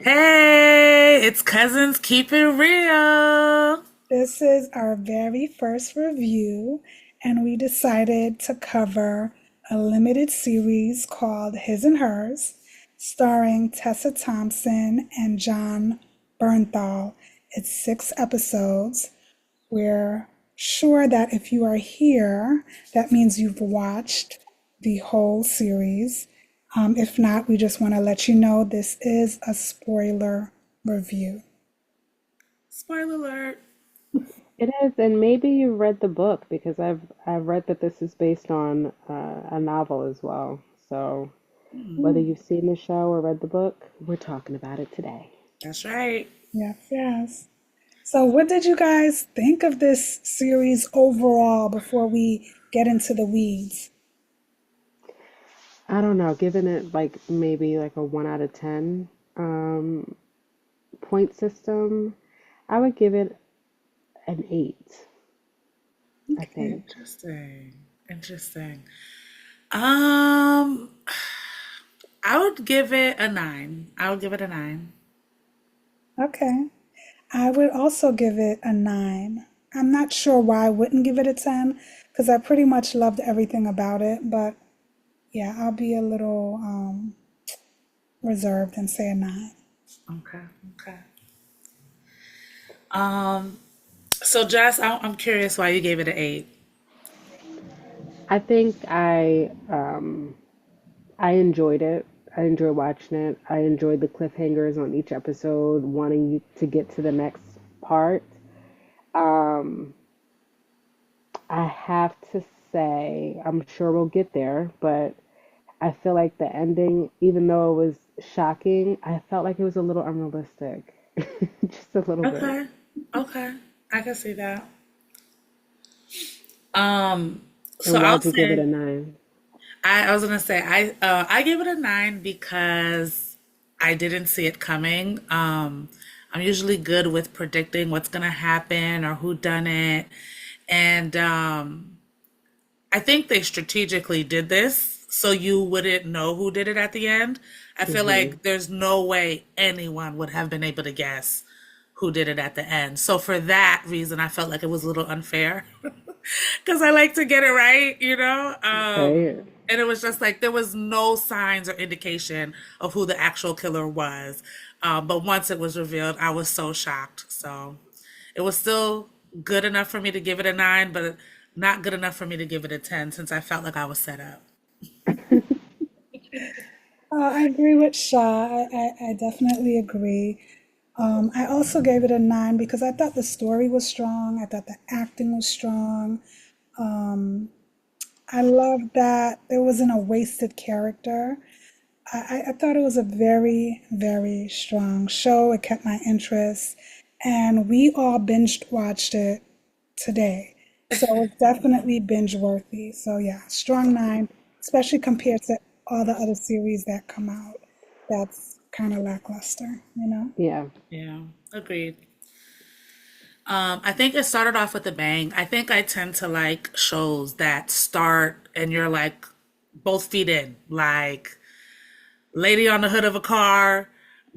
Hey, it's Cousins Keep It Real. This is our very first review, and we decided to cover a limited series called His and Hers, starring Tessa Thompson and John Bernthal. It's 6 episodes. We're sure that if you are here, that means you've watched the whole series. If not, we just want to let you know this is a spoiler review. Spoiler alert. It is, and maybe you read the book because I've read that this is based on a novel as well. So whether you've seen the show or read the book, we're talking about it today. That's right. Yes, yes. So, what did you guys think of this series overall before we get into the weeds? I don't know, giving it like maybe like a 1 out of 10 point system, I would give it an 8, I Okay, think. Interesting. Interesting. Um, I would give it a nine. I would give it a nine. okay. I would also give it a 9. I'm not sure why I wouldn't give it a 10 because I pretty much loved everything about it, but yeah, I'll be a little reserved and say a 9. Okay. Okay. Um, so Jess, I'm curious why you gave it an eight. I think I enjoyed it. I enjoyed watching it. I enjoyed the cliffhangers on each episode, wanting you to get to the next part. Um, I have to say, I'm sure we'll get there, but I feel like the ending, even though it was shocking, I felt like it was a little unrealistic. Just a little bit. Okay. Okay. I can see that. Um, so And I'll why'd you give it say a 9? I was gonna say I gave it a nine because I didn't see it coming. I'm usually good with predicting what's gonna happen or who done it, and I think they strategically did this so you wouldn't know who did it at the end. I feel Hmm. like there's no way anyone would have been able to guess who did it at the end. So for that reason, I felt like it was a little unfair because I like to get it right, you know? Right? And it was just like there was no signs or indication of who the actual killer was. But once it was revealed, I was so shocked. So it was still good enough for me to give it a nine, but not good enough for me to give it a 10 since I felt like I was set up. I agree with Shah. I definitely agree. I also gave it a 9 because I thought the story was strong. I thought the acting was strong. Um, I loved that there wasn't a wasted character. I thought it was a very, very strong show. It kept my interest. And we all binge watched it today. So it's definitely binge worthy. So yeah, strong 9, especially compared to all the other series that come out. That's kind of lackluster, you know? Yeah. Yeah, agreed. I think it started off with a bang. I think I tend to like shows that start and you're like both feet in, like lady on the hood of a car,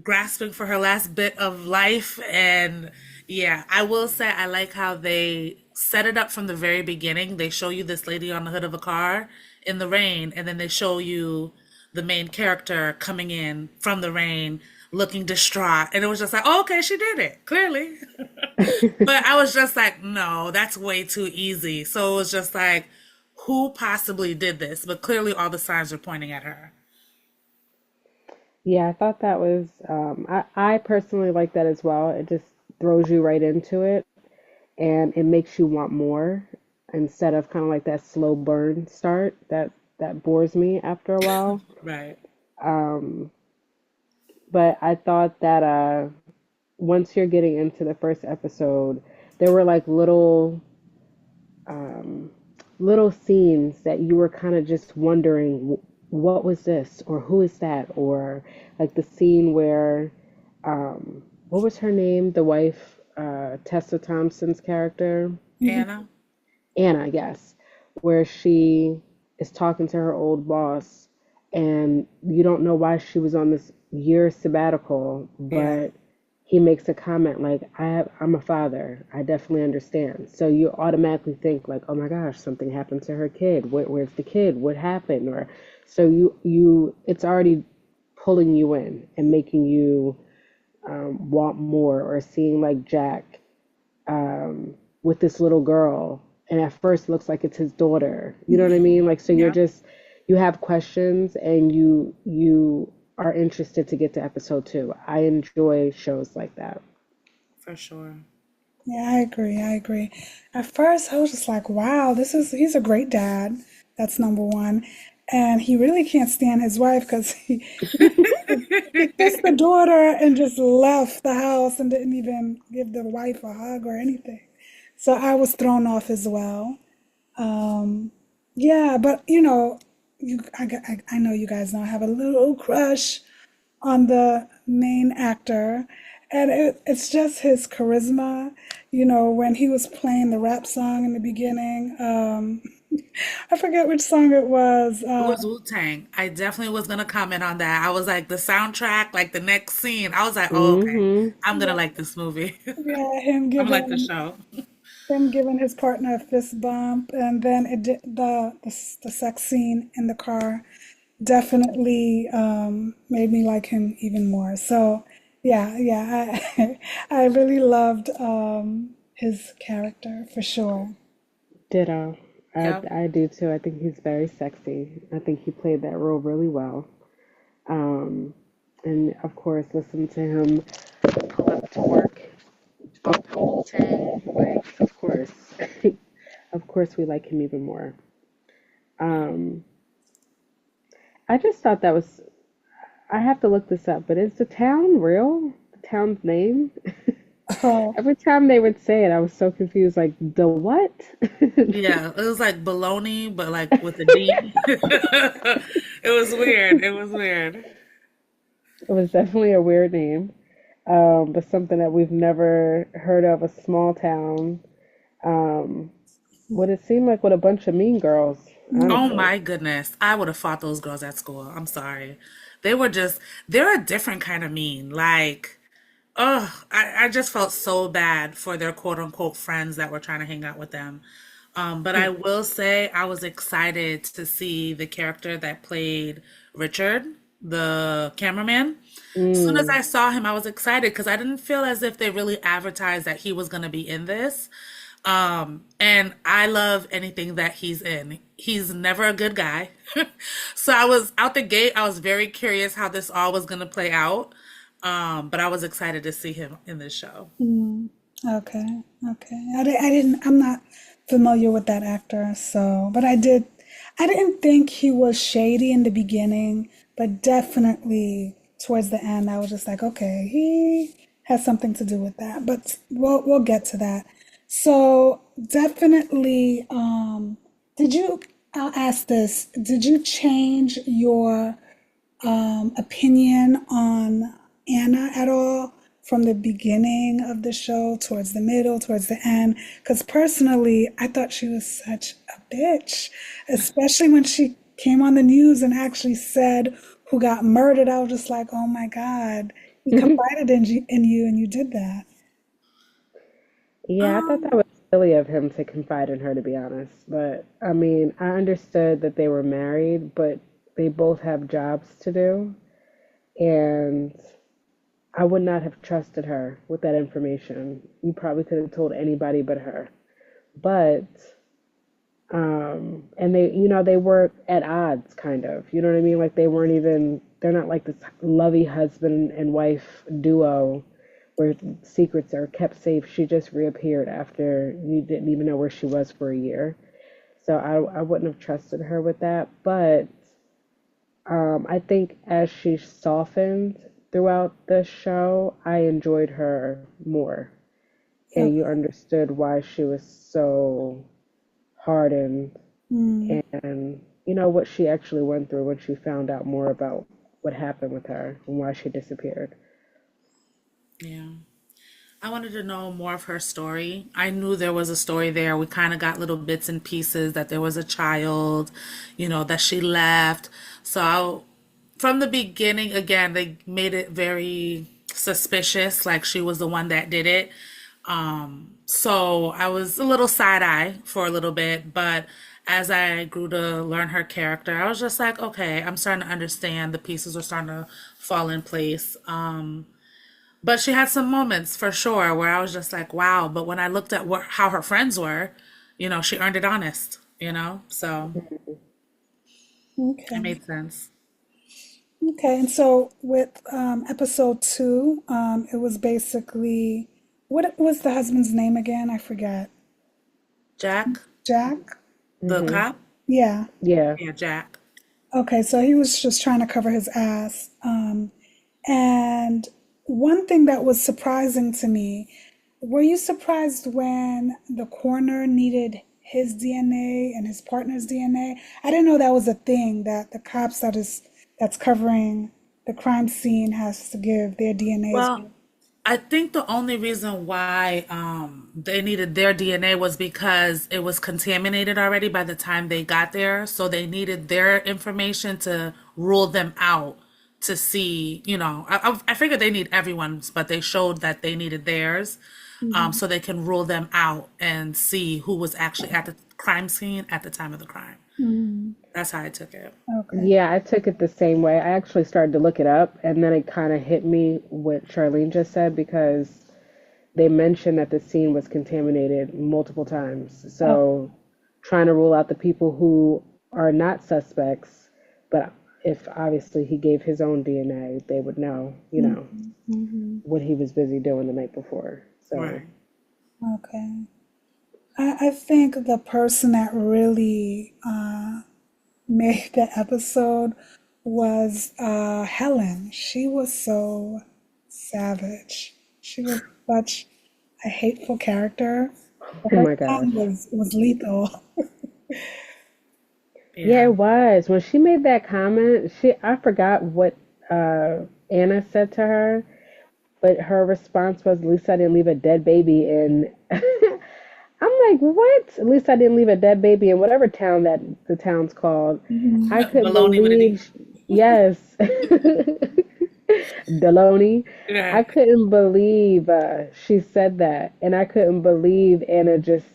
grasping for her last bit of life. And yeah, I will say I like how they set it up from the very beginning. They show you this lady on the hood of a car in the rain, and then they show you the main character coming in from the rain looking distraught. And it was just like, oh, okay, she did it, clearly. But I was just like, no, that's way too easy. So it was just like, who possibly did this? But clearly all the signs are pointing at her. Yeah, I thought that was, I personally like that as well. It just throws you right into it and it makes you want more instead of kind of like that slow burn start that bores me after a while. Right. Um, but I thought that once you're getting into the first episode, there were like um, little scenes that you were kind of just wondering, what was this or who is that, or like the scene where what was her name, the wife, Tessa Thompson's character, Mhm. Anna? Anna, yes, where she is talking to her old boss and you don't know why she was on this. year sabbatical, Yeah. but he makes a comment like, I'm a father. I definitely understand. So you automatically think like, oh my gosh, something happened to her kid. Where's the kid? What happened? Or so it's already pulling you in and making you want more, or seeing like Jack with this little girl, and at first looks like it's his daughter. You know what I mean? Like, so Yeah, you have questions, and you are interested to get to episode two. I enjoy shows like that. for sure. Yeah, I agree. I agree. At first, I was just like, wow, he's a great dad. That's number one. And he really can't stand his wife because he kissed the daughter and just left the house and didn't even give the wife a hug or anything. So I was thrown off as well. Um, yeah, but I know you guys know I have a little crush on the main actor, and it's just his charisma. When he was playing the rap song in the beginning, I forget which song it was. It was Wu-Tang. I definitely was gonna comment on that. I was like the soundtrack, like the next scene. I was like, oh, okay, Hmm. I'm gonna Yeah, like this movie. yeah, I'm gonna like the show. him giving his partner a fist bump, and then the sex scene in the car definitely made me like him even more. So yeah, yeah, I really loved his character for sure. Ditto. Yep. I do too. I think he's very sexy. I think he played that role really well. Um, and of course, listen to him pull up to work, bump Hamilton. Like, of course, of course, we like him even more. Um, I just thought that was. I have to look this up, but is the town real? The town's name? Oh, Every time they would say it, I was so confused. Like, the what? Yeah, it was like baloney, but like with a D. It was weird. It was weird. It was definitely a weird name, but something that we've never heard of. A small town. Um, what it seemed like with a bunch of mean girls, Oh honestly. my goodness. I would have fought those girls at school. I'm sorry. They were just, they're a different kind of mean. Like, oh, I just felt so bad for their quote unquote friends that were trying to hang out with them. But I will say I was excited to see the character that played Richard, the cameraman. As soon as Mm. I saw him, I was excited because I didn't feel as if they really advertised that he was going to be in this. And I love anything that he's in. He's never a good guy. So I was out the gate, I was very curious how this all was going to play out. But I was excited to see him in this show. mm, okay, okay. I didn't. I'm not familiar with that actor, so but I did. I didn't think he was shady in the beginning, but definitely towards the end, I was just like, okay, he has something to do with that. But we'll get to that. So definitely, did you? I'll ask this. Did you change your opinion on Anna at all from the beginning of the show towards the middle, towards the end? Because personally, I thought she was such a bitch, especially when she came on the news and actually said who got murdered. I was just like, oh my God, he confided in you and you did that. Yeah, I thought that Um, was silly of him to confide in her, to be honest. But I mean, I understood that they were married, but they both have jobs to do, and I would not have trusted her with that information. You probably could have told anybody but her. But and they were at odds, kind of. You know what I mean? Like they're not like this lovey husband and wife duo where secrets are kept safe. She just reappeared after you didn't even know where she was for a year. So I wouldn't have trusted her with that. But I think as she softened throughout the show, I enjoyed her more. And you Okay. understood why she was so hardened, Mm, and what she actually went through when she found out more about what happened with her and why she disappeared. yeah. I wanted to know more of her story. I knew there was a story there. We kind of got little bits and pieces that there was a child, that she left. So from the beginning, again, they made it very suspicious, like she was the one that did it. So I was a little side eye for a little bit, but as I grew to learn her character, I was just like, okay, I'm starting to understand. The pieces are starting to fall in place. But she had some moments for sure where I was just like, wow. But when I looked at how her friends were, she earned it honest, so it Okay. made sense. Okay. And so with episode two, it was basically, what was the husband's name again? I forget. Jack, Jack? the Hmm. cop? Yeah. Yeah. Yeah, Jack. Okay. So he was just trying to cover his ass. And one thing that was surprising to me, were you surprised when the coroner needed his DNA and his partner's DNA? I didn't know that was a thing that the cops that's covering the crime scene has to give their DNAs. Well, I think the only reason why they needed their DNA was because it was contaminated already by the time they got there. So they needed their information to rule them out to see, I figured they need everyone's, but they showed that they needed theirs, Mhm. so they can rule them out and see who was actually at the crime scene at the time of the crime. Mhm. That's how I took it. Okay. Yeah, I took it the same way. I actually started to look it up, and then it kind of hit me what Charlene just said because they mentioned that the scene was contaminated multiple times. Oh, So trying to rule out the people who are not suspects, but if obviously he gave his own DNA, they would know, mhm, mhm. what he was busy doing the night before. So, Right. Okay. I think the person that really made the episode was Helen. She was so savage. She was such a hateful character. oh Her my gosh. tongue was lethal. Yeah, Yeah. it was. When she made that comment, I forgot what Anna said to her, but her response was, "At least I didn't leave a dead baby in." I'm like, what? At least I didn't leave a dead baby in whatever town that the town's called. I Mhm. couldn't Baloney with a D. believe, yes, Deloney. Yeah. I couldn't believe she said that, and I couldn't believe Anna just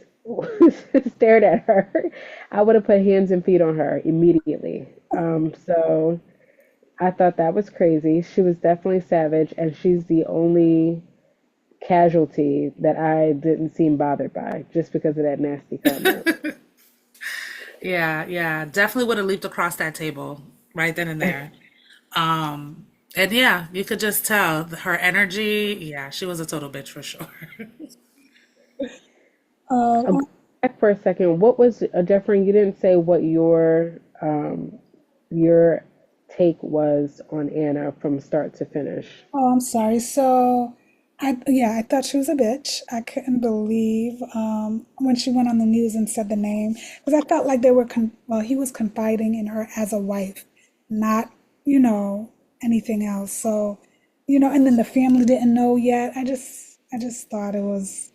stared at her. I would have put hands and feet on her immediately. So I thought that was crazy. She was definitely savage, and she's the only casualty that I didn't seem bothered by just because of that nasty comment. Yeah, yeah, definitely would have leaped across that table right then and there. And yeah, you could just tell her energy. Yeah, she was a total bitch for sure. Go Uh, back for a second. What was Jeffrey? You didn't say what your take was on Anna from start to finish. oh, I'm sorry. So, I thought she was a bitch. I couldn't believe when she went on the news and said the name because I felt like he was confiding in her as a wife, not, anything else. So, and then the family didn't know yet. I just thought it was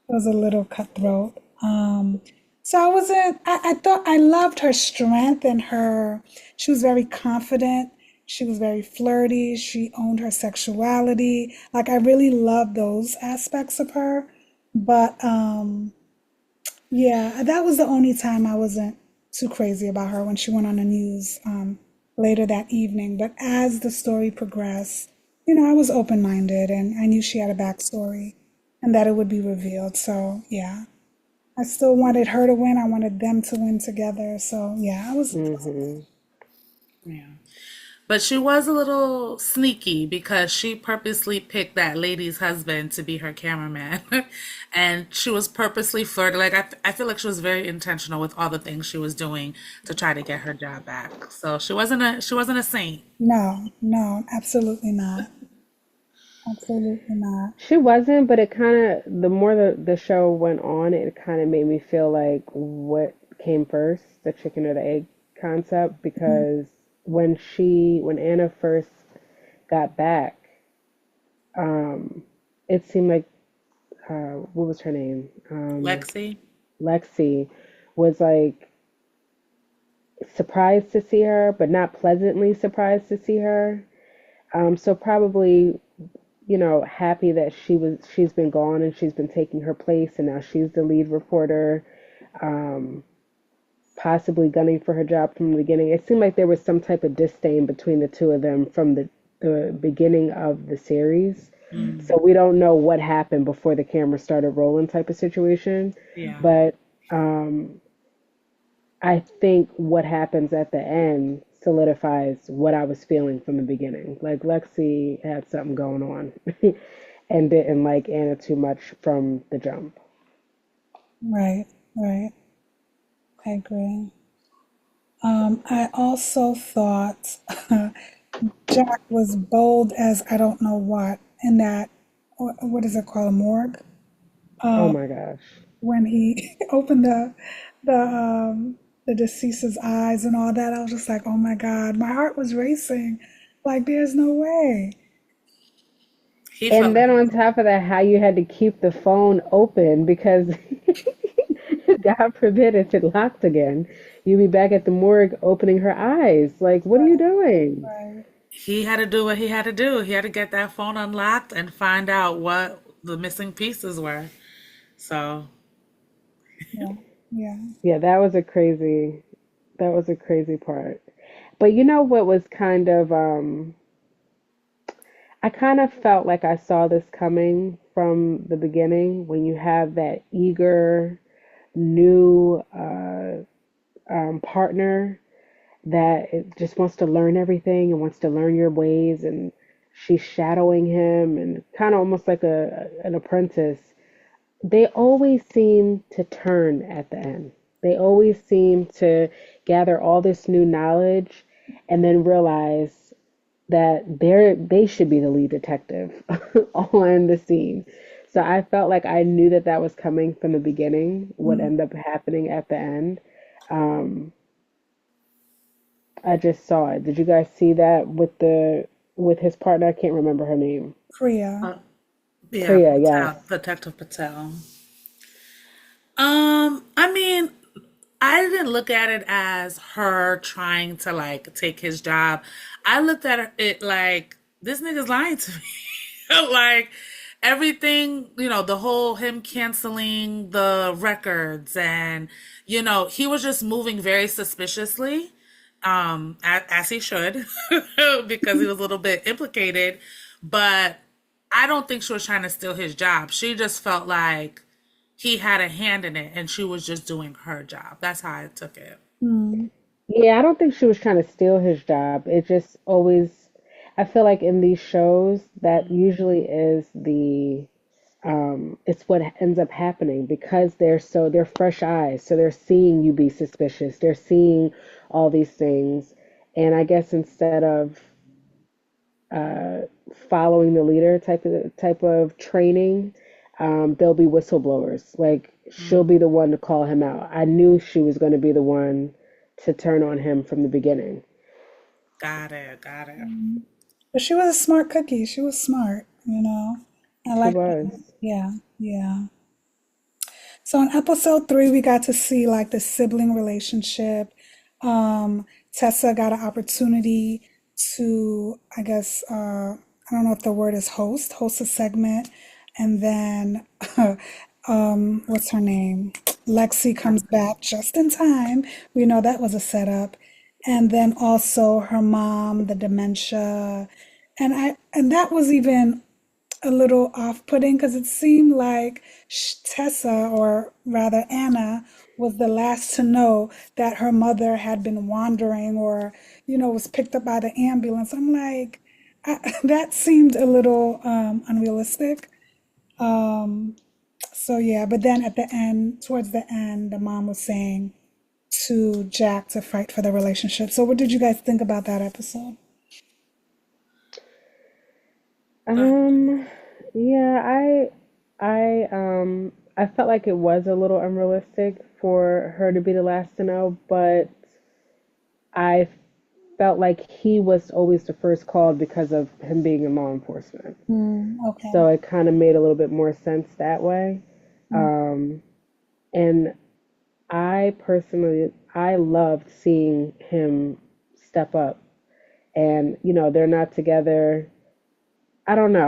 a little cutthroat. So I wasn't, I thought I loved her strength and she was very confident. She was very flirty. She owned her sexuality. Like I really loved those aspects of her. But yeah, that was the only time I wasn't too crazy about her when she went on the news later that evening. But as the story progressed, I was open-minded and I knew she had a backstory and that it would be revealed. So yeah. I still wanted her to win. I wanted them to win together. So yeah, I was. Hmm. Yeah. But she was a little sneaky because she purposely picked that lady's husband to be her cameraman. And she was purposely flirting. Like, I feel like she was very intentional with all the things she was doing to try to get her job back. So she wasn't a saint. No, no, absolutely not. Absolutely not. She wasn't, but it kind of the more the show went on, it kind of made me feel like what came first, the chicken or the egg concept, because when Anna first got back, um, it seemed like what was her name? Lexi? Lexi was like surprised to see her, but not pleasantly surprised to see her. So probably, happy that she's been gone and she's been taking her place, and now she's the lead reporter. Um, Possibly gunning for her job from the beginning. It seemed like there was some type of disdain between the two of them from the beginning of the series. Mm, So we don't know what happened before the camera started rolling type of situation. yeah. But um, I think what happens at the end solidifies what I was feeling from the beginning. Like Lexi had something going on and didn't like Anna too much from the jump. Right, right. I agree. I also thought Jack was bold as I don't know what in that, what is it called, a morgue? Oh my gosh. When he opened the deceased's eyes and all that, I was just like, oh my God, my heart was racing. Like, there's no way. He felt And then like on top of that, how you had to keep the phone open because God forbid if it locked again, you'd be back at the morgue opening her eyes. Like, what are you doing? Right. he had to do what he had to do. He had to get that phone unlocked and find out what the missing pieces were. So, Yeah. Yeah. Yeah, that was a crazy part. But you know what was kind of, I kind of felt like I saw this coming from the beginning when you have that eager new partner that it just wants to learn everything and wants to learn your ways, and she's shadowing him and kind of almost like an apprentice. They always seem to turn at the end. They always seem to gather all this new knowledge and then realize that they should be the lead detective on the scene. So I felt like I knew that that was coming from the beginning, what Mm. ended up happening at the end. Um, I just saw it. Did you guys see that with the with his partner? I can't remember her name. Priya. uh, yeah, Priya, yes. Patel, Detective Patel. I mean, I didn't look at it as her trying to like take his job. I looked at it like this nigga's lying to me. Like everything, the whole him canceling the records and he was just moving very suspiciously, as he should, because he was a little bit implicated. But I don't think she was trying to steal his job. She just felt like he had a hand in it and she was just doing her job. That's how I took it. Mm. Yeah, I don't think she was trying to steal his job. It just always, I feel like in these shows, that usually is it's what ends up happening because they're fresh eyes. So they're seeing you be suspicious. They're seeing all these things. And I guess instead of uh, following the leader type of training, there'll be whistleblowers. Like she'll Mm, be the one to call him out. I knew she was going to be the one to turn on him from the beginning. got it, got it. But she was a smart cookie. She was smart, you know. I She like was. that. Yeah, yeah. So in episode 3, we got to see like the sibling relationship. Tessa got an opportunity to, I guess, I don't know if the word is host a segment, and then what's her name? Lexi comes back just in time. We know that was a setup. And then also her mom, the dementia. And that was even a little off-putting because it seemed like Tessa, or rather Anna, was the last to know that her mother had been wandering or, was picked up by the ambulance. I'm like, that seemed a little unrealistic. Um, so yeah, but then at the end, towards the end, the mom was saying to Jack to fight for the relationship. So what did you guys think about that episode? Uh, Um, yeah, I felt like it was a little unrealistic for her to be the last to know, but I felt like he was always the first called because of him being in law enforcement. Okay. So it kind of made a little bit more sense that way. Mm. And I personally, I loved seeing him step up. And, they're not together. I don't know.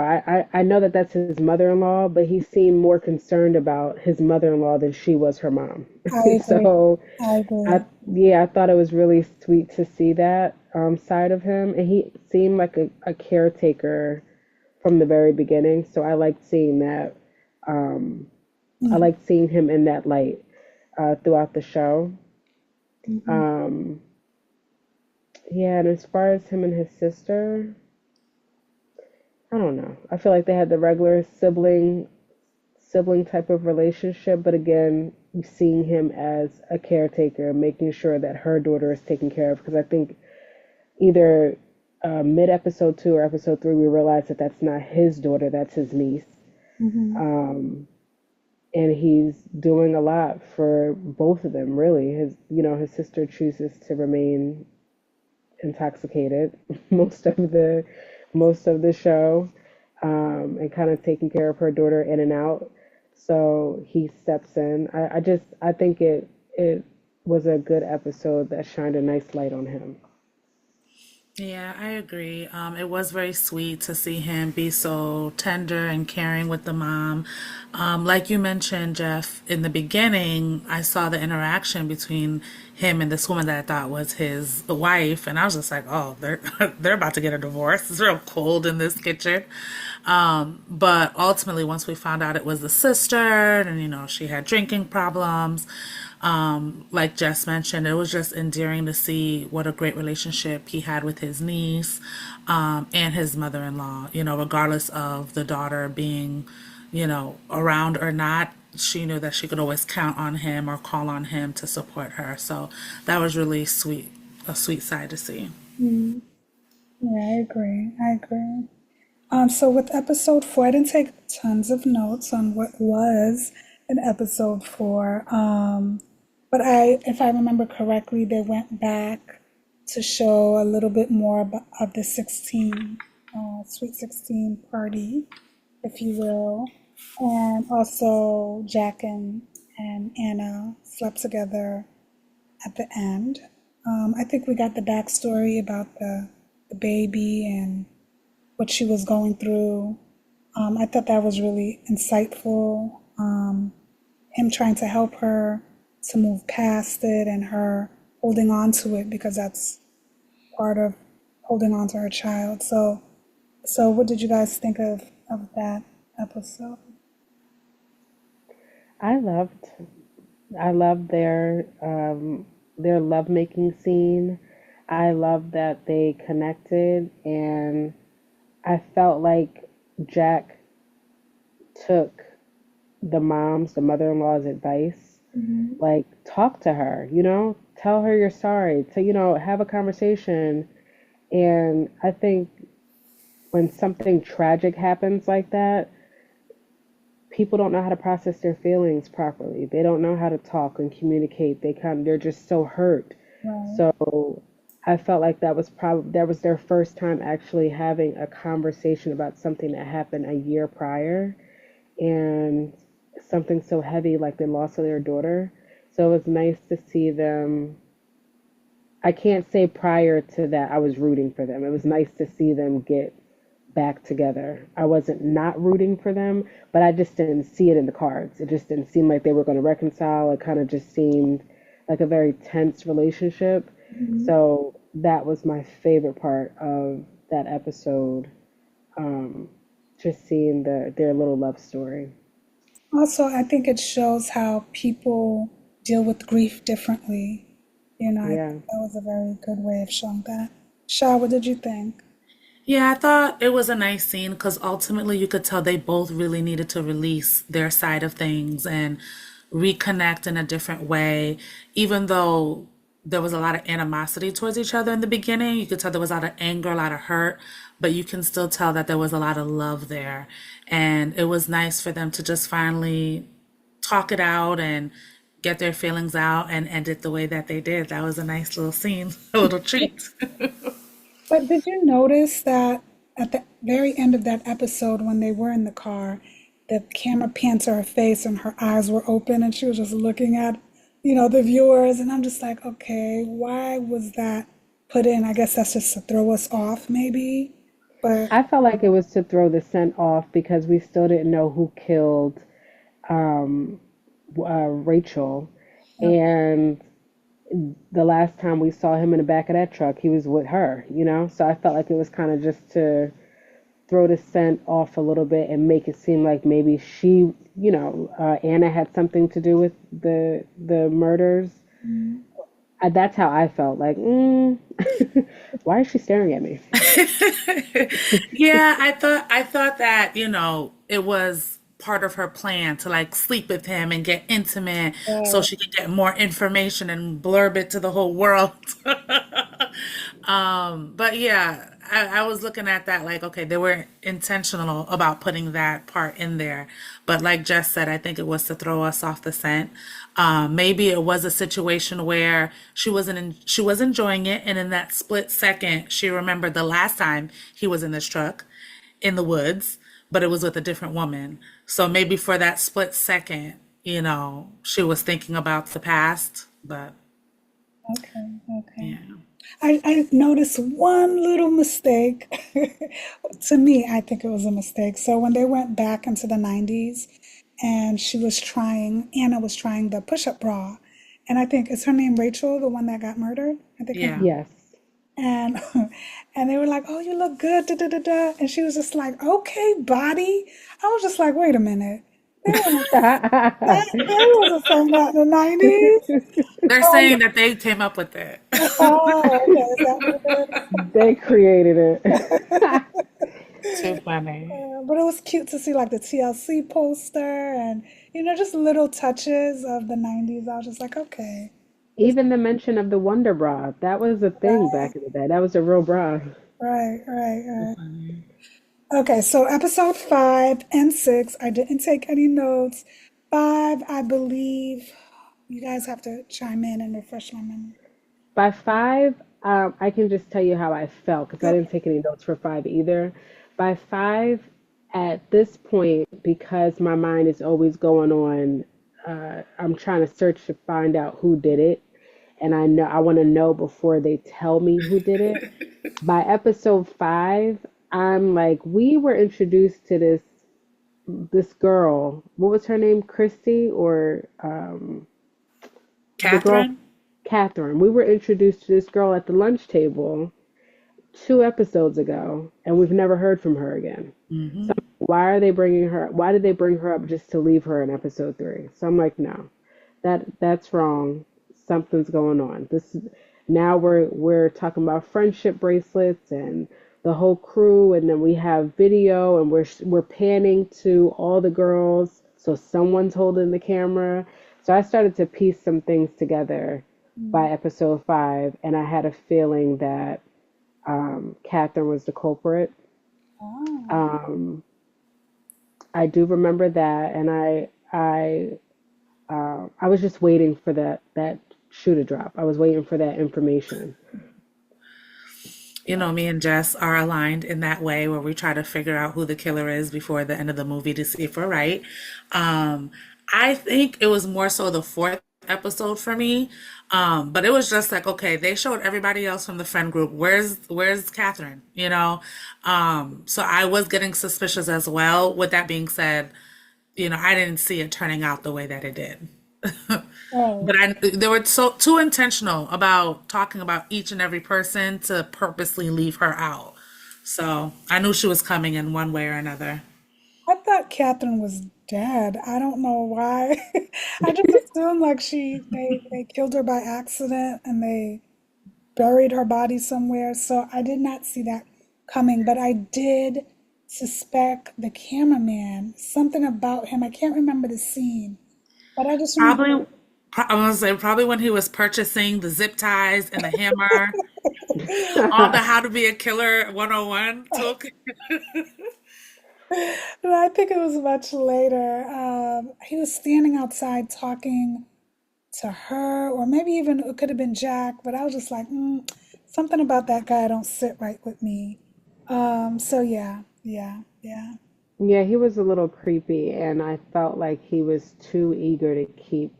I know that that's his mother-in-law, but he seemed more concerned about his mother-in-law than she was her mom. I agree. So I I, agree. yeah, I thought it was really sweet to see that side of him. And he seemed like a caretaker from the very beginning. So I liked seeing that. Um, I Mhm, liked seeing him in that light throughout the show. mhm, Um, yeah, and as far as him and his sister, I don't know. I feel like they had the regular sibling type of relationship, but again, seeing him as a caretaker, making sure that her daughter is taken care of. Because I think either mid episode 2 or episode 3, we realized that that's not his daughter, that's his niece. mhm, Um, and he's doing a lot for both of them, really. His sister chooses to remain intoxicated most of the most of the show, and kind of taking care of her daughter in and out. So he steps in. I think it was a good episode that shined a nice light on him. Yeah, I agree. It was very sweet to see him be so tender and caring with the mom. Like you mentioned, Jeff, in the beginning, I saw the interaction between him and this woman that I thought was his wife, and I was just like, "Oh, they're they're about to get a divorce. It's real cold in this kitchen." But ultimately, once we found out it was the sister, and she had drinking problems, like Jess mentioned, it was just endearing to see what a great relationship he had with his niece, and his mother-in-law. Regardless of the daughter being, around or not, she knew that she could always count on him or call on him to support her. So that was really sweet, a sweet side to see. mhm. Yeah, I agree. I agree. So with episode 4, I didn't take tons of notes on what was in episode 4. But if I remember correctly, they went back to show a little bit more of the 16, Sweet 16 party, if you will. And also Jack and Anna slept together at the end. I think we got the backstory about the baby and what she was going through. I thought that was really insightful. Him trying to help her to move past it and her holding on to it because that's part of holding on to her child. So what did you guys think of that episode? I loved I loved their lovemaking scene. I loved that they connected, and I felt like Jack took the mother-in-law's advice. Hmm. Like, talk to her, tell her you're sorry, to, have a conversation. And I think when something tragic happens like that, people don't know how to process their feelings properly. They don't know how to talk and communicate. They're just so hurt. Right. So I felt like that was their first time actually having a conversation about something that happened a year prior, and something so heavy like the loss of their daughter. So it was nice to see them. I can't say prior to that I was rooting for them. It was nice to see them get back together. I wasn't not rooting for them, but I just didn't see it in the cards. It just didn't seem like they were going to reconcile. It kind of just seemed like a very tense relationship. Mhm. So that was my favorite part of that episode. Um, just seeing their little love story. Also, I think it shows how people deal with grief differently. I think Yeah. that was a very good way of showing that. Sha, what did you think? Yeah, I thought it was a nice scene because ultimately you could tell they both really needed to release their side of things and reconnect in a different way. Even though there was a lot of animosity towards each other in the beginning, you could tell there was a lot of anger, a lot of hurt, but you can still tell that there was a lot of love there. And it was nice for them to just finally talk it out and get their feelings out and end it the way that they did. That was a nice little scene, a little treat. But did you notice that at the very end of that episode, when they were in the car, the camera panned to her face and her eyes were open and she was just looking at, the viewers, and I'm just like, okay, why was that put in? I guess that's just to throw us off, maybe. But I felt like it was to throw the scent off because we still didn't know who killed um, Rachel. And the last time we saw him in the back of that truck, he was with her, you know? So I felt like it was kind of just to throw the scent off a little bit and make it seem like maybe she, Anna had something to do with the murders. mm, That's how I felt. Like, why is she staring at me? Yeah, I thought that, it was part of her plan to like sleep with him and get intimate so uh, she could get more information and blurb it to the whole world. But yeah, I was looking at that like, okay, they were intentional about putting that part in there. But like Jess said, I think it was to throw us off the scent. Maybe it was a situation where she was enjoying it, and in that split second, she remembered the last time he was in this truck in the woods, but it was with a different woman. So maybe for that split second, she was thinking about the past. But okay, okay. yeah, I noticed one little mistake. To me, I think it was a mistake. So when they went back into the 90s and Anna was trying the push-up bra, and I think, is her name Rachel, the one that got murdered? I think her name. yeah. Yes. And and they were like, "Oh, you look good," da, da, da, da. And she was just like, "Okay, body." I was just like, "Wait a minute. They weren't, they wasn't saying that in the 90s." They're Oh, saying that they came up with it. oh, okay. Is that what it is? They created it. Too funny. But it was cute to see like the TLC poster and just little touches of the 90s. I was just like, okay. This, Even the mention of the Wonder Bra, that was a thing back in the day. That was a real bra. right, right, Too right. funny. Okay, so episode 5 and 6, I didn't take any notes. 5, I believe you guys have to chime in and refresh my memory. By five, I can just tell you how I felt because I Okay. didn't take any notes for five either. By five, at this point, because my mind is always going on, I'm trying to search to find out who did it. And I know I want to know before they tell me who did it. By episode five, I'm like, we were introduced to this girl. What was her name? Christy or the girl Catherine? Catherine. We were introduced to this girl at the lunch table 2 episodes ago, and we've never heard from her again. So Hmm. why are they bringing her? Why did they bring her up just to leave her in episode 3? So I'm like, no, that's wrong. Something's going on. Now we're talking about friendship bracelets and the whole crew, and then we have video, and we're panning to all the girls. So someone's holding the camera. So I started to piece some things together by episode 5, and I had a feeling that Catherine was the culprit. Oh, Um, I do remember that, and I was just waiting for that shoe to drop. I was waiting for that information. Me and Jess are aligned in that way where we try to figure out who the killer is before the end of the movie to see if we're right. Um, I think it was more so the fourth episode for me. But it was just like, okay, they showed everybody else from the friend group. Where's Catherine? So I was getting suspicious as well. With that being said, I didn't see it turning out the way that it did. oh, But they were so too intentional about talking about each and every person to purposely leave her out. So I knew she was coming in one way or another. I thought Catherine was dead. I don't know why. I just assumed like they killed her by accident and they buried her body somewhere. So I did not see that coming, but I did suspect the cameraman, something about him. I can't remember the scene, but I just remember. Probably, I'm gonna say probably when he was purchasing the zip ties and the hammer, all the How to Be a Killer 101 took. No, I think it was much later. He was standing outside talking to her, or maybe even it could have been Jack, but I was just like, something about that guy don't sit right with me. So yeah, yeah, yeah. Yeah, he was a little creepy, and I felt like he was too eager to keep,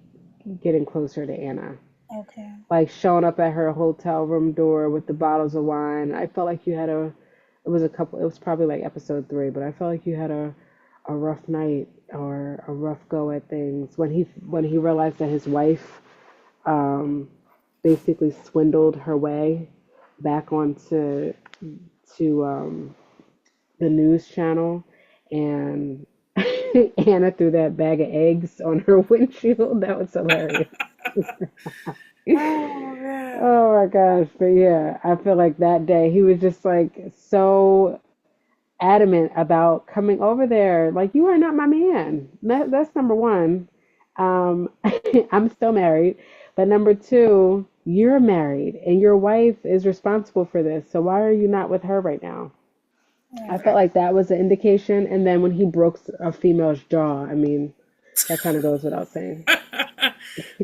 getting closer to Anna. Okay. Like showing up at her hotel room door with the bottles of wine. I felt like you had a, it was a couple, it was probably like episode 3, but I felt like you had a rough night or a rough go at things when he realized that his wife um, basically swindled her way back onto to the news channel, and Anna threw that bag of eggs on her windshield. That was hilarious. Oh man. Oh my gosh. But yeah, I feel like that day he was just like so adamant about coming over there. Like, you are not my man. That's number one. Um, I'm still married. But number two, you're married and your wife is responsible for this. So why are you not with her right now? I Right. felt like that was an indication. And then when he broke a female's jaw, I mean, that kind of goes without saying.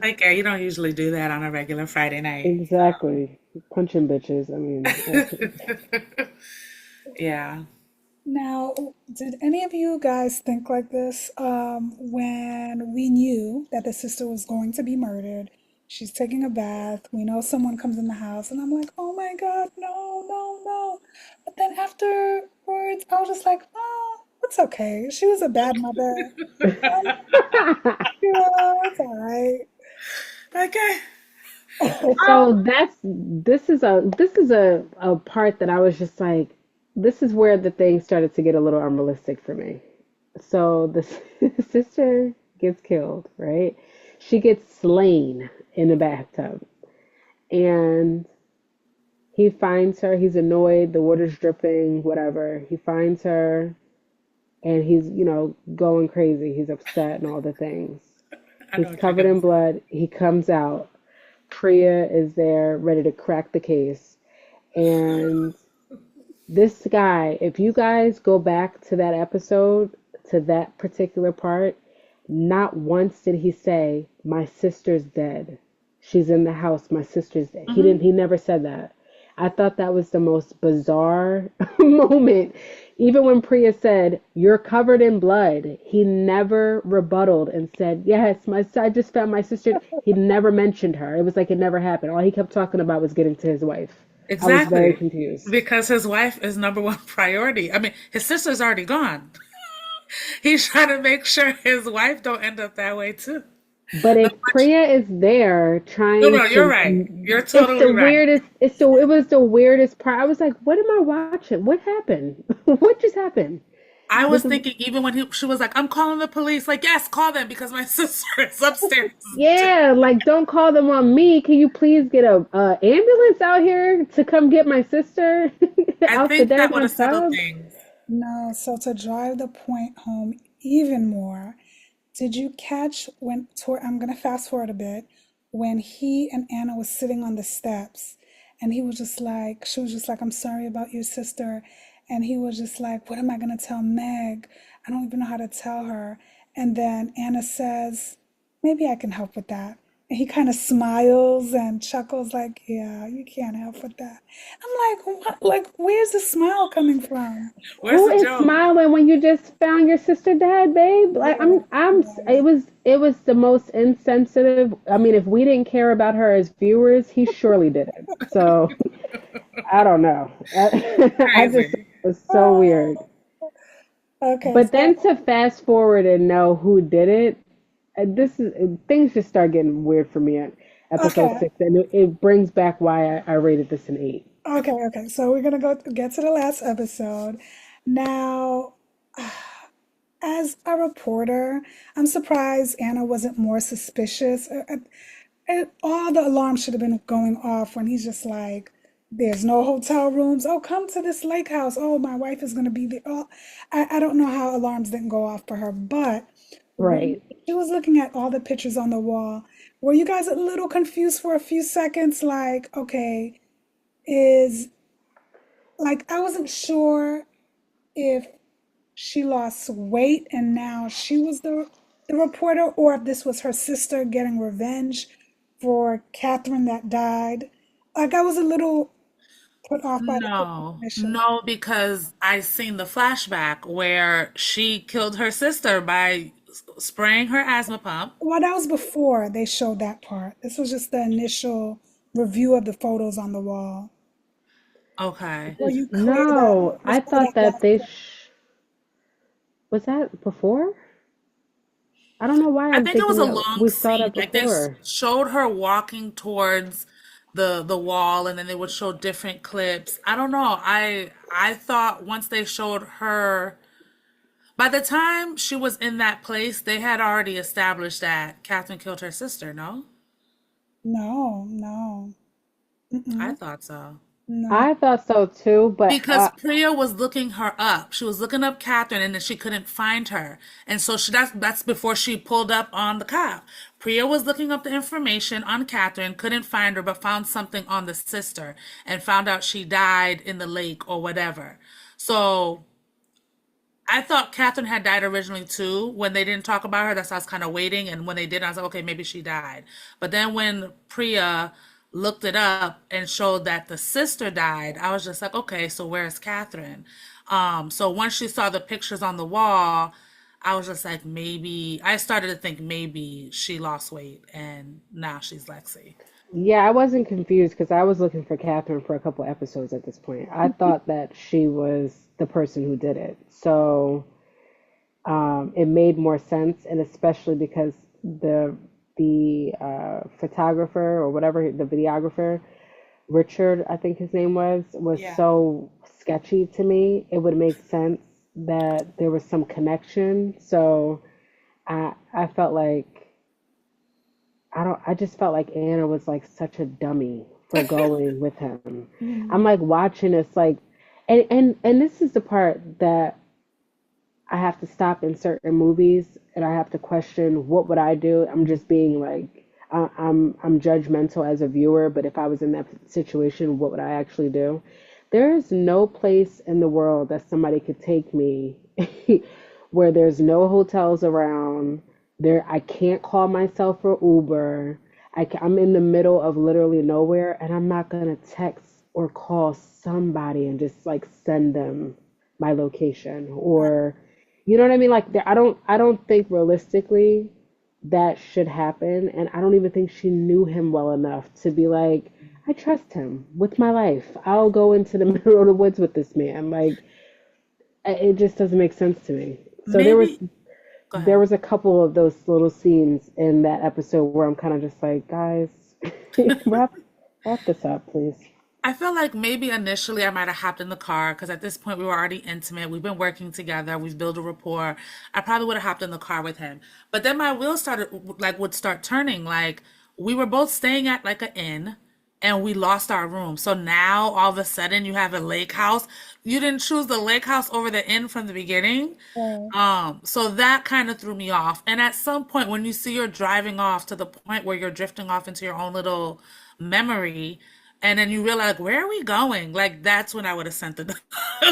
Like, yeah, you don't usually do that on a regular Friday night. Exactly. Punching bitches. I mean, Yeah. Now, did any of you guys think like this when we knew that the sister was going to be murdered? She's taking a bath. We know someone comes in the house, and I'm like, oh my God, no, no, no. But then afterwards, I was just like, oh, it's okay. She was a bad mother. Um, it's all right. Okay. So this is a part that I was just like, this is where the thing started to get a little unrealistic for me. So the sister gets killed, right? She gets slain in the bathtub, and he finds her. He's annoyed. The water's dripping, whatever. He finds her, and he's, going crazy. He's upset and all the things. I know He's what you're covered gonna in say. blood. He comes out. Priya is there ready to crack the case. And this guy, if you guys go back to that episode, to that particular part, not once did he say, "My sister's dead. She's in the house. My sister's dead." Hmm. He never said that. I thought that was the most bizarre moment. Even when Priya said, "You're covered in blood," he never rebutted and said, "Yes, I just found my sister." He never mentioned her. It was like it never happened. All he kept talking about was getting to his wife. I was very Exactly. confused. Because his wife is number one priority. I mean, his sister's already gone. He's trying to make sure his wife don't end up that way too. But The if much, Priya is there no, trying no, you're to, right. You're it's the totally right. weirdest. It was the weirdest part. I was like, what am I watching? What happened? What just happened? I was This, thinking even when she was like, "I'm calling the police." Like, yes, call them because my sister is upstairs. yeah, like don't call them on me. Can you please get a ambulance out here to come get my sister I out the think that would daggone have settled tub? things. No, so to drive the point home even more, did you catch I'm gonna fast forward a bit, when he and Anna was sitting on the steps and she was just like, I'm sorry about your sister. And he was just like, what am I gonna tell Meg? I don't even know how to tell her. And then Anna says, maybe I can help with that. And he kind of smiles and chuckles like, yeah, you can't help with that. I'm like, what? Like, where's the smile coming from? Where's Who the is joke? smiling when you just found your sister dead, babe? Like Yeah, yeah. it was the most insensitive. I mean, if we didn't care about her as viewers, he surely didn't. So I don't know. I just thought Crazy. it was so weird. Oh, okay, But so then to fast forward and know who did it, this is things just start getting weird for me at episode okay, 6, and it brings back why I rated this an 8. okay. So we're gonna go get to the last episode. Now, as a reporter, I'm surprised Anna wasn't more suspicious. All the alarms should have been going off when he's just like, there's no hotel rooms. Oh, come to this lake house. Oh, my wife is going to be there. Oh, I don't know how alarms didn't go off for her, but when Right. she was looking at all the pictures on the wall, were you guys a little confused for a few seconds? Like, okay, is like, I wasn't sure if she lost weight and now she was the reporter, or if this was her sister getting revenge for Catherine that died. Like, I was a little put off by the picture No, initially. no, because I seen the flashback where she killed her sister by spraying her asthma pump. Well, that was before they showed that part. This was just the initial review of the photos on the wall. Okay. Before you clear that, No, I before thought that that last they part. was that before? I don't know why I I'm think it was thinking a that long we saw scene. that Like they before. showed her walking towards the wall, and then they would show different clips. I don't know. I thought once they showed her, by the time she was in that place, they had already established that Catherine killed her sister. No, No, no, I mm-mm, thought so. no. I thought so too, but Because Priya was looking her up. She was looking up Catherine and then she couldn't find her. And so that's before she pulled up on the cop. Priya was looking up the information on Catherine, couldn't find her, but found something on the sister and found out she died in the lake or whatever. So I thought Catherine had died originally too. When they didn't talk about her, that's why I was kind of waiting. And when they did, I was like, okay, maybe she died. But then when Priya looked it up and showed that the sister died, I was just like, okay, so where's Catherine? So once she saw the pictures on the wall, I was just like, maybe I started to think maybe she lost weight and now she's Lexi. yeah, I wasn't confused because I was looking for Catherine for a couple episodes at this point. I thought that she was the person who did it. So it made more sense, and especially because the photographer or whatever, the videographer, Richard, I think his name was Yeah. so sketchy to me. It would make sense that there was some connection. So I felt like I just felt like Anna was like such a dummy for going with him. I'm Mm. like watching this like and this is the part that I have to stop in certain movies and I have to question what would I do. I'm just being like I'm judgmental as a viewer, but if I was in that situation, what would I actually do? There is no place in the world that somebody could take me where there's no hotels around. There, I can't call myself for Uber. I'm in the middle of literally nowhere, and I'm not gonna text or call somebody and just like send them my location or you know what I mean? Like I don't think realistically that should happen, and I don't even think she knew him well enough to be like, I trust him with my life. I'll go into the middle of the woods with this man. Like it just doesn't make sense to me. So there was Maybe, go there ahead. was a couple of those little scenes in that episode where I'm kind of just like, guys, wrap wrap this up, please. I feel like maybe initially I might have hopped in the car because at this point we were already intimate. We've been working together. We've built a rapport. I probably would have hopped in the car with him. But then my wheels started like would start turning. Like we were both staying at like an inn and we lost our room. So now all of a sudden you have a lake house. You didn't choose the lake house over the inn from the beginning. Right. So that kind of threw me off. And at some point, when you see you're driving off to the point where you're drifting off into your own little memory, and then you realize, where are we going? Like that's when I would have sent the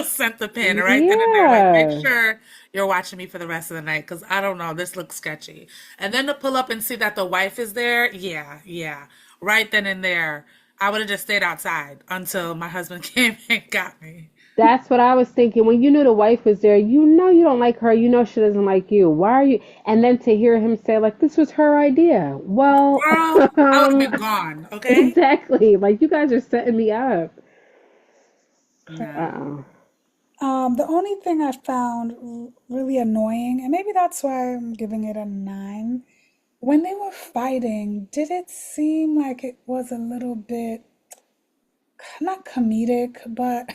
sent the pin right then and there. Like, make Yeah. sure you're watching me for the rest of the night because I don't know, this looks sketchy. And then to pull up and see that the wife is there, yeah, yeah, right then and there, I would have just stayed outside until my husband came and got me. That's what I was thinking. When you knew the wife was there, you know you don't like her. You know she doesn't like you. Why are you? And then to hear him say like this was her idea. Well, Girl, I would have been gone. Okay. exactly. Like you guys are setting me up. Yeah. Uh-oh. The only thing I found really annoying, and maybe that's why I'm giving it a nine, when they were fighting, did it seem like it was a little bit, not comedic, but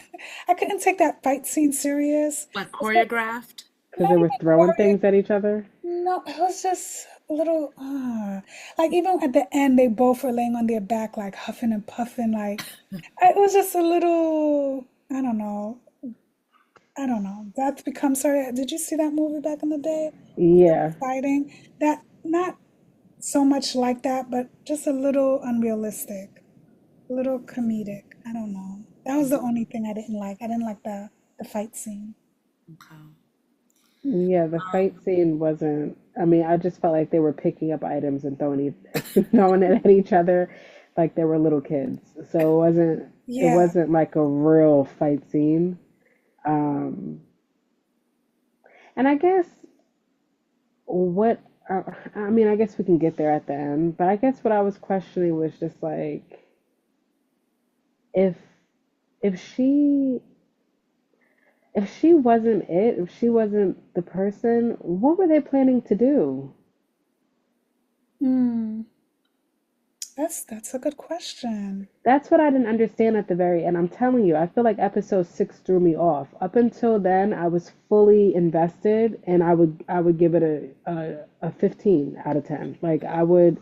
I couldn't take that fight scene serious. Like It's like, choreographed. Because not they were even throwing choreographed. things at each other. No, it was just a little, like even at the end, they both were laying on their back, like huffing and puffing. Like it was just a little, I don't know. I don't know. That's become sorry. Did you see that movie back in the day? They were Yeah. fighting. That not so much like that, but just a little unrealistic, a little comedic. I don't know. That was the only thing I didn't like. I didn't like the fight scene. Okay. Yeah, the fight scene wasn't. I mean, I just felt like they were picking up items and throwing it at each other like they were little kids. So it Yeah. wasn't like a real fight scene. Um, and I guess what I mean, I guess we can get there at the end, but I guess what I was questioning was just like if if she if she wasn't it, if she wasn't the person, what were they planning to do? Hmm. That's a good question. That's what I didn't understand at the very end. I'm telling you, I feel like episode 6 threw me off. Up until then, I was fully invested, and I would give it a 15 out of 10. Like I would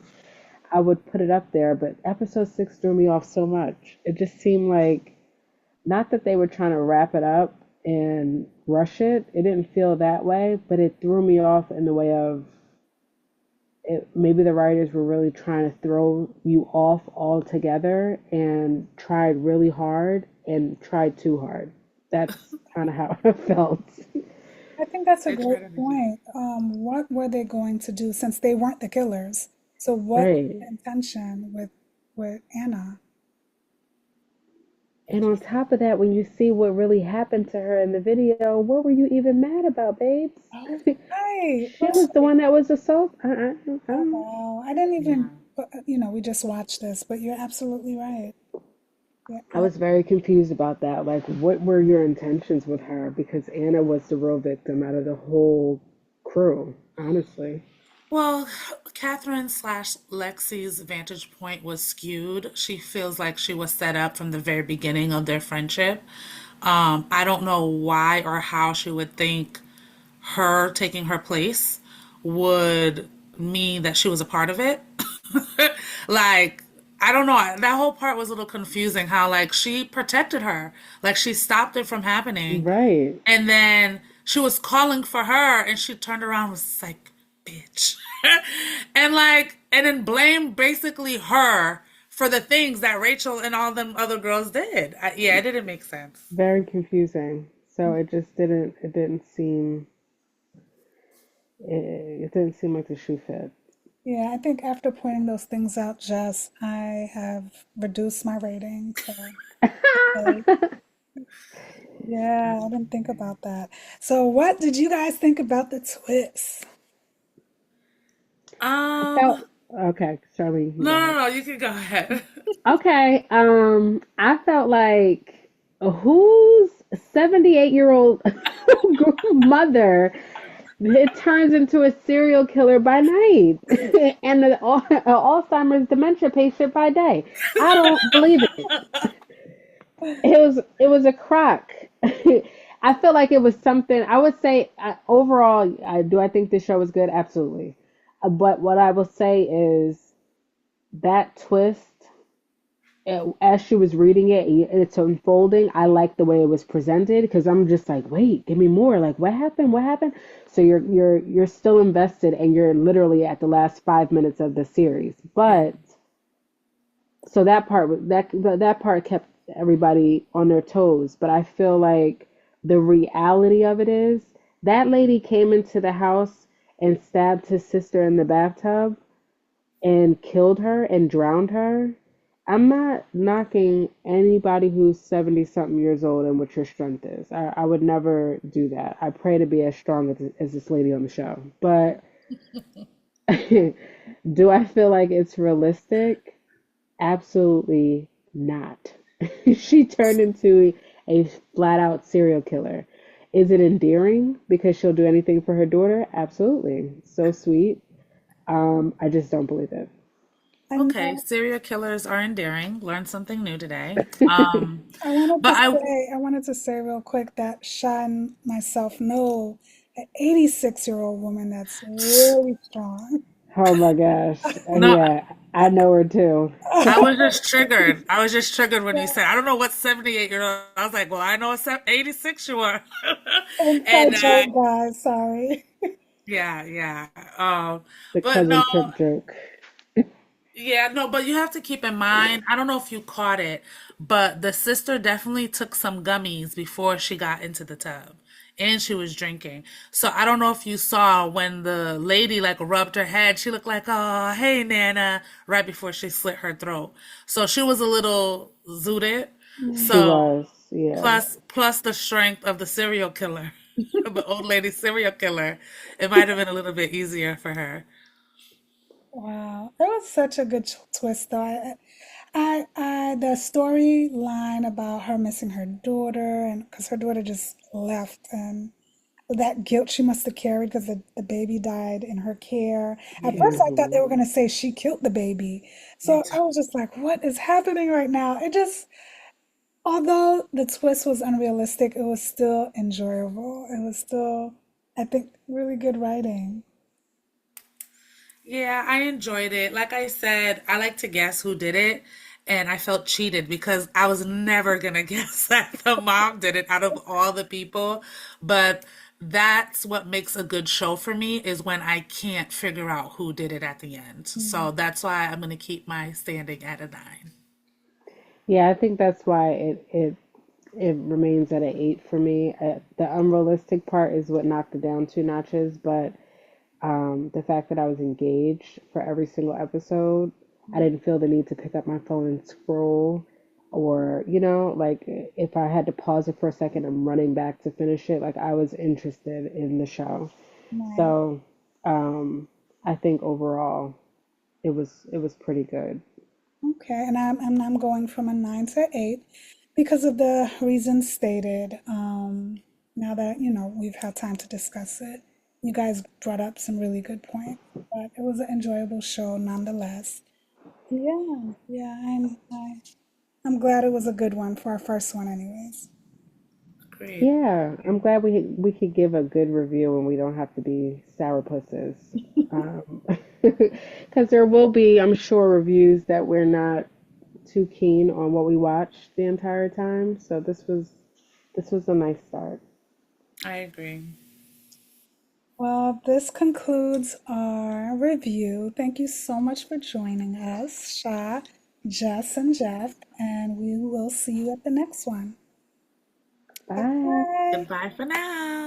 put it up there, but episode 6 threw me off so much. It just seemed like not that they were trying to wrap it up and rush it. It didn't feel that way, but it threw me off in the way of maybe the writers were really trying to throw you off altogether and tried really hard and tried too hard. That's kind of how it felt. I think that's a They try great to make it. point. What were they going to do since they weren't the killers? So what was Right. the intention with Anna? And on top of that, when you see what really happened to her in the video, what were you even mad about, babes? Oh, right. She was the one that was assaulted. I Oh, don't know. wow. I didn't Yeah. even, we just watched this, but you're absolutely right. Yeah, I was very confused about that. Like, what were your intentions with her? Because Anna was the real victim out of the whole crew, honestly. Well, Catherine slash Lexi's vantage point was skewed. She feels like she was set up from the very beginning of their friendship. I don't know why or how she would think her taking her place would mean that she was a part of it. Like, I don't know. That whole part was a little confusing how, like, she protected her, like, she stopped it from happening. Right. And then she was calling for her, and she turned around and was like, bitch. And like, and then blamed basically her for the things that Rachel and all them other girls did. Yeah, it didn't make sense. Very confusing. So it didn't seem like the shoe fit. yeah, I think after pointing those things out, Jess, I have reduced my rating. So, okay. Yeah, I didn't think about that. So, what did you guys think about the twist? I Um, felt okay, Charlene, you no, go no, ahead. no, you can go ahead. Okay, I felt like whose 78-year-old mother it turns into a serial killer by night and an Alzheimer's dementia patient by day. I don't believe it. It was a crock. I feel like it was something. I would say overall, do I think this show was good? Absolutely. But what I will say is that twist, as she was reading it, it's unfolding. I like the way it was presented because I'm just like, wait, give me more. Like, what happened? What happened? So you're still invested, and you're literally at the last 5 minutes of the series. Yeah. But so that part kept everybody on their toes. But I feel like the reality of it is that lady came into the house and stabbed his sister in the bathtub and killed her and drowned her. I'm not knocking anybody who's 70 something years old and what your strength is. I would never do that. I pray to be as strong as this lady on the show. But do I feel like it's realistic? Absolutely not. She turned into a flat out serial killer. Is it endearing because she'll do anything for her daughter? Absolutely. So sweet. I just don't believe I Okay, know. serial killers are endearing. Learned something new today. it. But I I wanted to say real quick that Sha and myself know an 86-year-old woman that's really strong. Oh my gosh. no, Yeah, I know her too. I was just triggered. I was just triggered when you Yeah, said, I don't know what 78-year-old. I was like, well, I know what 86 you are. And inside joke, guys. Sorry. yeah, yeah. Um, The but no, cousin Trip joke. yeah, no, but you have to keep in mind, I don't know if you caught it, but the sister definitely took some gummies before she got into the tub. And she was drinking. So I don't know if you saw when the lady like rubbed her head, she looked like, oh, hey, Nana, right before she slit her throat. So she was a little zooted. She So was, yeah. plus the strength of the serial killer. the old lady serial killer, it might have been a little bit easier for her. Wow, it was such a good twist, though. The storyline about her missing her daughter, and because her daughter just left, and that guilt she must have carried because the baby died in her care. At first, Yeah, I thought they Hmm. were going to say she killed the baby. me So too. I was just like, what is happening right now? It just, although the twist was unrealistic, it was still enjoyable. It was still, I think, really good writing. Yeah, I enjoyed it. Like I said, I like to guess who did it, and I felt cheated because I was never gonna guess that the mom did it out of all the people. But that's what makes a good show for me is when I can't figure out who did it at the end. Mm. So that's why I'm gonna keep my standing at a 9. Yeah, I think that's why it remains at an 8 for me. The unrealistic part is what knocked it down 2 notches, but the fact that I was engaged for every single episode, I didn't feel the need to pick up my phone and scroll, or like if I had to pause it for a second, I'm running back to finish it. Like I was interested in the show, Right. so um, I think overall it was pretty good. Okay, and I'm going from a 9 to 8 because of the reasons stated. Now that we've had time to discuss it, you guys brought up some really good points, but it was an enjoyable show nonetheless. Yeah, yeah, I'm glad it was a good one for our first one, anyways. Agreed. Yeah, I'm glad we could give a good review and we don't have to be sourpusses. Um, because there will be, I'm sure, reviews that we're not too keen on what we watched the entire time. So this was a nice start. I agree. Well, this concludes our review. Thank you so much for joining us, Sha, Jess, and Jeff, and we will see you at the next one. Bye. Bye. Goodbye for now.